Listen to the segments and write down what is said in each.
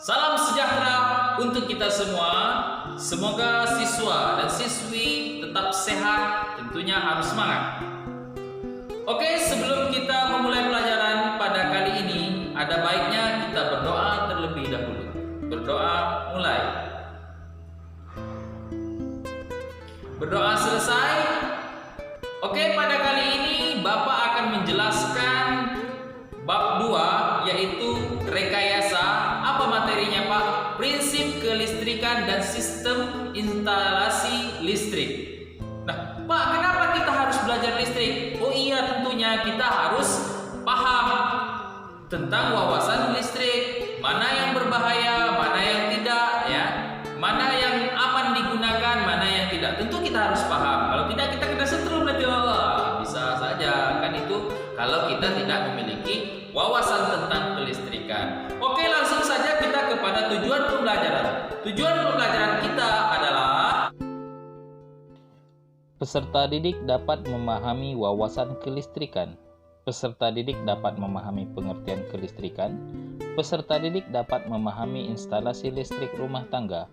Salam sejahtera untuk kita semua. Semoga siswa dan siswi tetap sehat, tentunya harus semangat. Oke, sebelum kita memulai pelajaran pada kali ini, ada baiknya kita berdoa terlebih dahulu. Berdoa mulai. Berdoa selesai. Oke, pada kali ini Bapak akan menjelaskan bab 2, yaitu rekayasa. Apa materinya, Pak? Prinsip kelistrikan dan sistem instalasi listrik. Nah, Pak, kenapa kita harus belajar listrik? Oh iya, tentunya kita harus paham tentang wawasan listrik. Mana yang berbahaya, mana yang tidak, ya. Mana yang aman digunakan, mana yang tidak. Tentu kita harus paham. Kalau tidak, kita kena setrum nanti. Bisa saja kan itu kalau kita tidak memiliki wawasan tentang kelistrikan. Oke, langsung saja kita kepada tujuan pembelajaran. Tujuan pembelajaran kita adalah peserta didik dapat memahami wawasan kelistrikan. Peserta didik dapat memahami pengertian kelistrikan. Peserta didik dapat memahami instalasi listrik rumah tangga.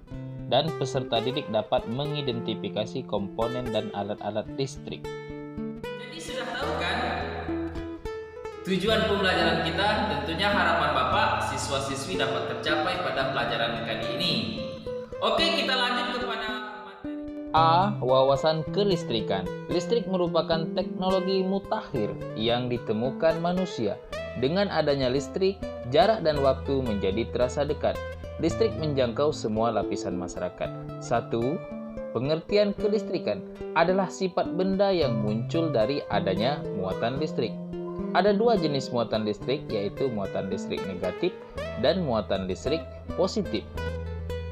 Dan peserta didik dapat mengidentifikasi komponen dan alat-alat listrik. Jadi sudah tahu kan tujuan pembelajaran kita? Tentunya harapan Bapak siswa-siswi dapat tercapai pada pelajaran kali ini. Oke, kita lanjut kepada A. Wawasan kelistrikan. Listrik merupakan teknologi mutakhir yang ditemukan manusia. Dengan adanya listrik, jarak dan waktu menjadi terasa dekat. Listrik menjangkau semua lapisan masyarakat. 1. Pengertian kelistrikan adalah sifat benda yang muncul dari adanya muatan listrik. Ada dua jenis muatan listrik, yaitu muatan listrik negatif dan muatan listrik positif.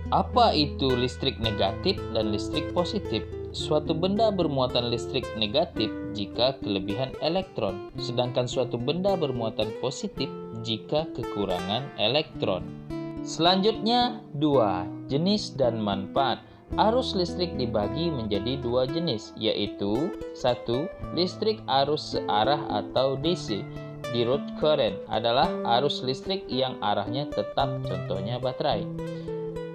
Apa itu listrik negatif dan listrik positif? Suatu benda bermuatan listrik negatif jika kelebihan elektron, sedangkan suatu benda bermuatan positif jika kekurangan elektron. Selanjutnya, 2. Jenis dan manfaat. Arus listrik dibagi menjadi dua jenis, yaitu 1. Listrik arus searah atau DC. Direct current adalah arus listrik yang arahnya tetap, contohnya baterai.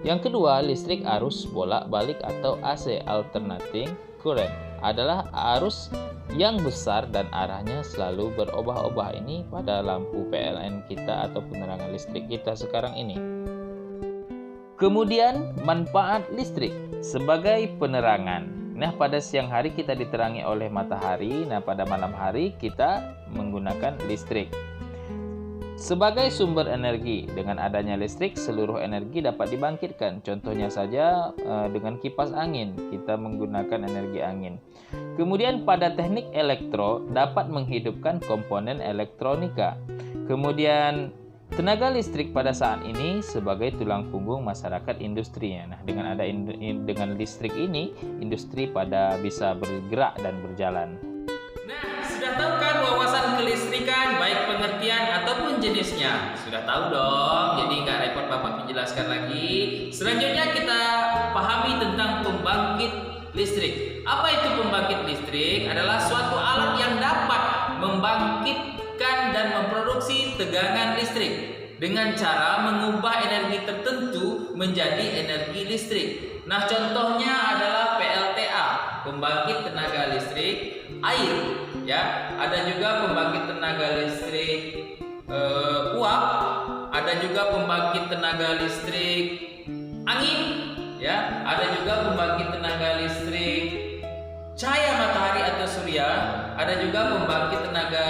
Yang kedua, listrik arus bolak-balik atau AC, alternating current, adalah arus yang besar dan arahnya selalu berubah-ubah. Ini pada lampu PLN kita atau penerangan listrik kita sekarang ini. Kemudian, manfaat listrik sebagai penerangan. Nah, pada siang hari kita diterangi oleh matahari. Nah, pada malam hari kita menggunakan listrik. Sebagai sumber energi, dengan adanya listrik, seluruh energi dapat dibangkitkan. Contohnya saja dengan kipas angin, kita menggunakan energi angin. Kemudian pada teknik elektro, dapat menghidupkan komponen elektronika. Kemudian tenaga listrik pada saat ini sebagai tulang punggung masyarakat industrinya. Nah, dengan listrik ini, industri pada bisa bergerak dan berjalan. Nah, sudah tahu kan wawasan kelistrikan, baik pengertian ataupun jenisnya? Sudah tahu dong, jadi nggak repot Bapak menjelaskan lagi. Selanjutnya kita pahami tentang pembangkit listrik. Apa itu pembangkit listrik? Adalah suatu alat yang dapat membangkitkan dan memproduksi tegangan listrik dengan cara mengubah energi tertentu menjadi energi listrik. Nah, contohnya adalah PLTA, pembangkit tenaga listrik air, ya. Ada juga pembangkit tenaga listrik uap, ada juga pembangkit tenaga listrik angin, ya. Ada juga pembangkit tenaga listrik cahaya matahari atau surya, ada juga pembangkit tenaga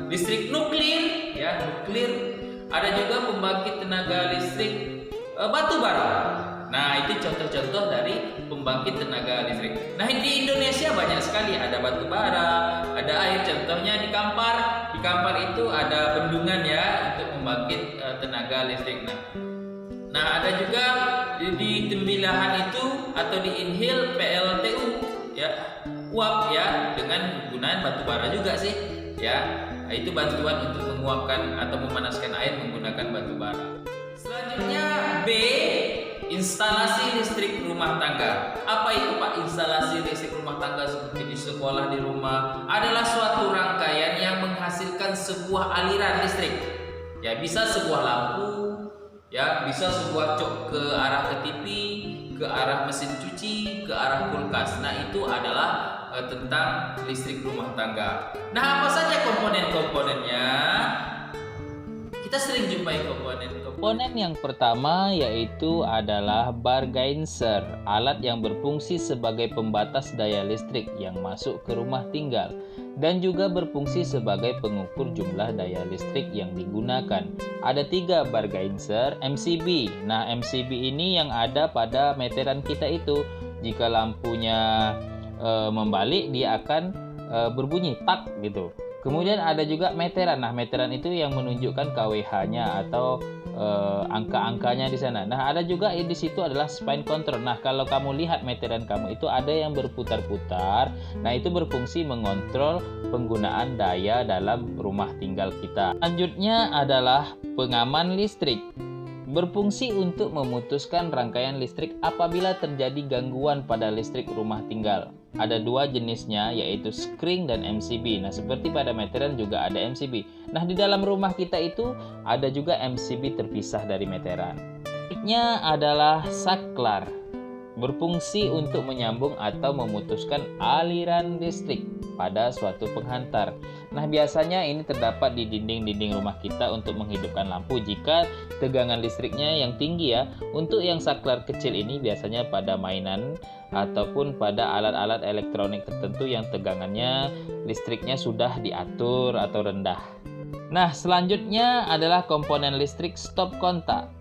listrik nuklir, ya, nuklir. Ada juga pembangkit tenaga listrik batu bara. Nah, itu contoh-contoh dari pembangkit tenaga listrik. Nah, di Indonesia banyak sekali, ada batu bara, ada air. Contohnya di Kampar. Di Kampar itu ada bendungan, ya, untuk membangkit tenaga listrik. Nah, ada juga di Tembilahan itu atau di Inhil PLTU, ya, uap, ya, dengan penggunaan batu bara juga sih, ya. Nah, itu bantuan untuk menguapkan atau memanaskan air menggunakan batu bara. Selanjutnya B, instalasi listrik rumah tangga. Apa itu, Pak? Instalasi listrik rumah tangga seperti di sekolah, di rumah, adalah suatu rangkaian yang menghasilkan sebuah aliran listrik. Ya, bisa sebuah lampu, Ya, bisa sebuah cok ke arah ke TV, ke arah mesin cuci, ke arah kulkas. Nah, itu adalah tentang listrik rumah tangga. Nah, apa saja komponen-komponennya? Kita sering jumpai Komponen yang pertama yaitu adalah bargainser, alat yang berfungsi sebagai pembatas daya listrik yang masuk ke rumah tinggal dan juga berfungsi sebagai pengukur jumlah daya listrik yang digunakan. Ada 3 bargainser MCB. Nah, MCB ini yang ada pada meteran kita itu. Jika lampunya membalik, dia akan berbunyi tak gitu. Kemudian ada juga meteran. Nah, meteran itu yang menunjukkan KWH-nya atau angka-angkanya di sana. Nah, ada juga di situ adalah spin control. Nah, kalau kamu lihat meteran kamu itu ada yang berputar-putar. Nah, itu berfungsi mengontrol penggunaan daya dalam rumah tinggal kita. Selanjutnya adalah pengaman listrik. Berfungsi untuk memutuskan rangkaian listrik apabila terjadi gangguan pada listrik rumah tinggal. Ada 2 jenisnya, yaitu skring dan MCB. Nah, seperti pada meteran juga ada MCB. Nah, di dalam rumah kita itu ada juga MCB terpisah dari meteran. Berikutnya adalah saklar. Berfungsi untuk menyambung atau memutuskan aliran listrik pada suatu penghantar. Nah, biasanya ini terdapat di dinding-dinding rumah kita untuk menghidupkan lampu jika tegangan listriknya yang tinggi ya. Untuk yang saklar kecil ini biasanya pada mainan ataupun pada alat-alat elektronik tertentu yang tegangannya listriknya sudah diatur atau rendah. Nah, selanjutnya adalah komponen listrik stop kontak.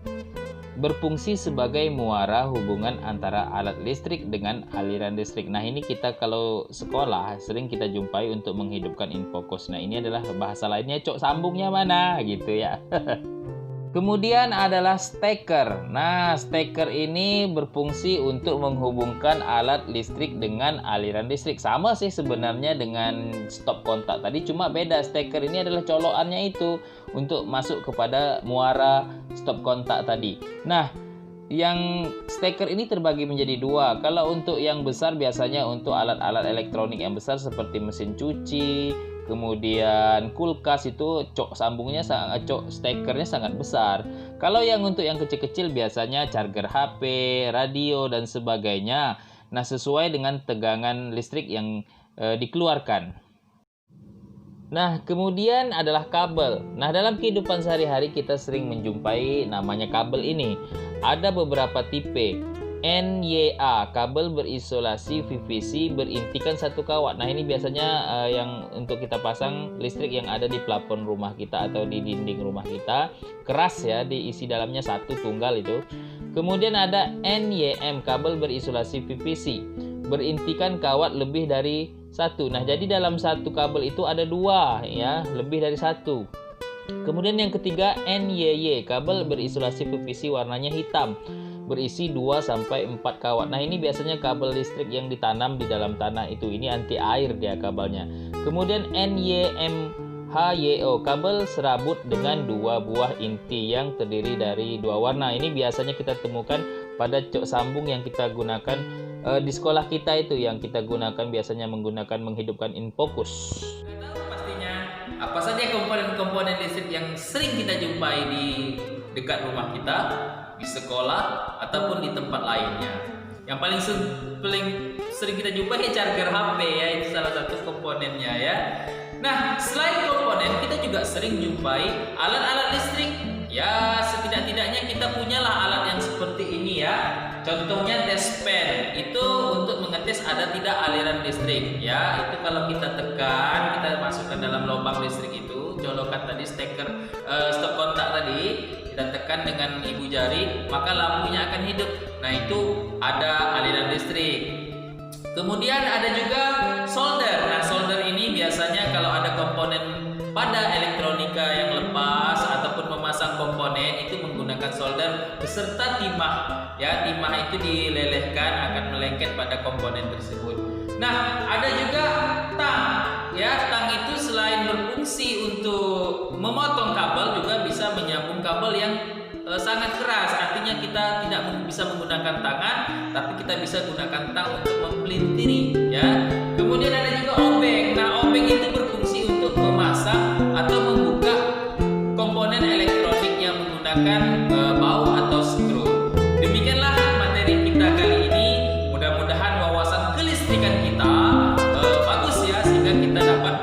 Berfungsi sebagai muara hubungan antara alat listrik dengan aliran listrik. Nah, ini kita kalau sekolah sering kita jumpai untuk menghidupkan infocus. Nah, ini adalah bahasa lainnya cok sambungnya mana gitu ya. Kemudian adalah steker. Nah, steker ini berfungsi untuk menghubungkan alat listrik dengan aliran listrik. Sama sih sebenarnya dengan stop kontak tadi, cuma beda. Steker ini adalah colokannya itu untuk masuk kepada muara stop kontak tadi. Nah, yang steker ini terbagi menjadi 2. Kalau untuk yang besar biasanya untuk alat-alat elektronik yang besar seperti mesin cuci, kemudian kulkas itu cok stekernya sangat besar. Kalau yang untuk yang kecil-kecil biasanya charger HP, radio dan sebagainya. Nah, sesuai dengan tegangan listrik yang dikeluarkan. Nah, kemudian adalah kabel. Nah, dalam kehidupan sehari-hari kita sering menjumpai namanya kabel ini. Ada beberapa tipe. NYA, kabel berisolasi PVC berintikan 1 kawat. Nah, ini biasanya yang untuk kita pasang listrik yang ada di plafon rumah kita atau di dinding rumah kita. Keras ya, diisi dalamnya 1 tunggal itu. Kemudian ada NYM, kabel berisolasi PVC berintikan kawat lebih dari 1. Nah, jadi dalam 1 kabel itu ada 2 ya, lebih dari 1. Kemudian yang ketiga NYY, kabel berisolasi PVC warnanya hitam berisi 2-4 kawat. Nah, ini biasanya kabel listrik yang ditanam di dalam tanah itu. Ini anti air dia kabelnya. Kemudian NYMHYO, kabel serabut dengan 2 buah inti yang terdiri dari 2 warna. Ini biasanya kita temukan pada cok sambung yang kita gunakan di sekolah kita itu, yang kita gunakan biasanya menggunakan menghidupkan infocus. Pastinya apa saja komponen-komponen listrik yang sering kita jumpai di dekat rumah kita, di sekolah ataupun di tempat lainnya. Yang paling sering kita jumpai charger HP ya, itu salah satu komponennya ya. Nah, selain komponen kita juga sering jumpai alat-alat listrik. Ya, setidak-tidaknya kita punyalah alat yang seperti ini ya. Contohnya test pen, itu untuk mengetes ada tidak aliran listrik ya. Itu kalau kita tekan, kita masukkan dalam lubang listrik itu, colokan tadi steker stop kontak tadi, kita tekan dengan ibu jari, maka lampunya akan hidup. Nah, itu ada aliran listrik. Kemudian ada juga solder. Nah, solder ini biasanya kalau ada komponen pada elektronika yang lepas ataupun memasang komponen itu menggunakan solder beserta timah. Ya, timah itu dilelehkan akan melengket pada komponen tersebut. Nah, ada juga tang. Ya, tang itu selain berfungsi untuk memotong kabel juga bisa menyambung kabel yang sangat keras. Artinya kita tidak bisa menggunakan tangan, tapi kita bisa gunakan tang untuk membelintiri ya. Kemudian ada juga obeng. Nah, obeng itu berfungsi untuk memasang atau membuka komponen elektronik yang menggunakan menggunakan baut atau skru. Demikianlah materi kita kali ini. Mudah-mudahan wawasan kelistrikan kita bagus ya, sehingga kita dapat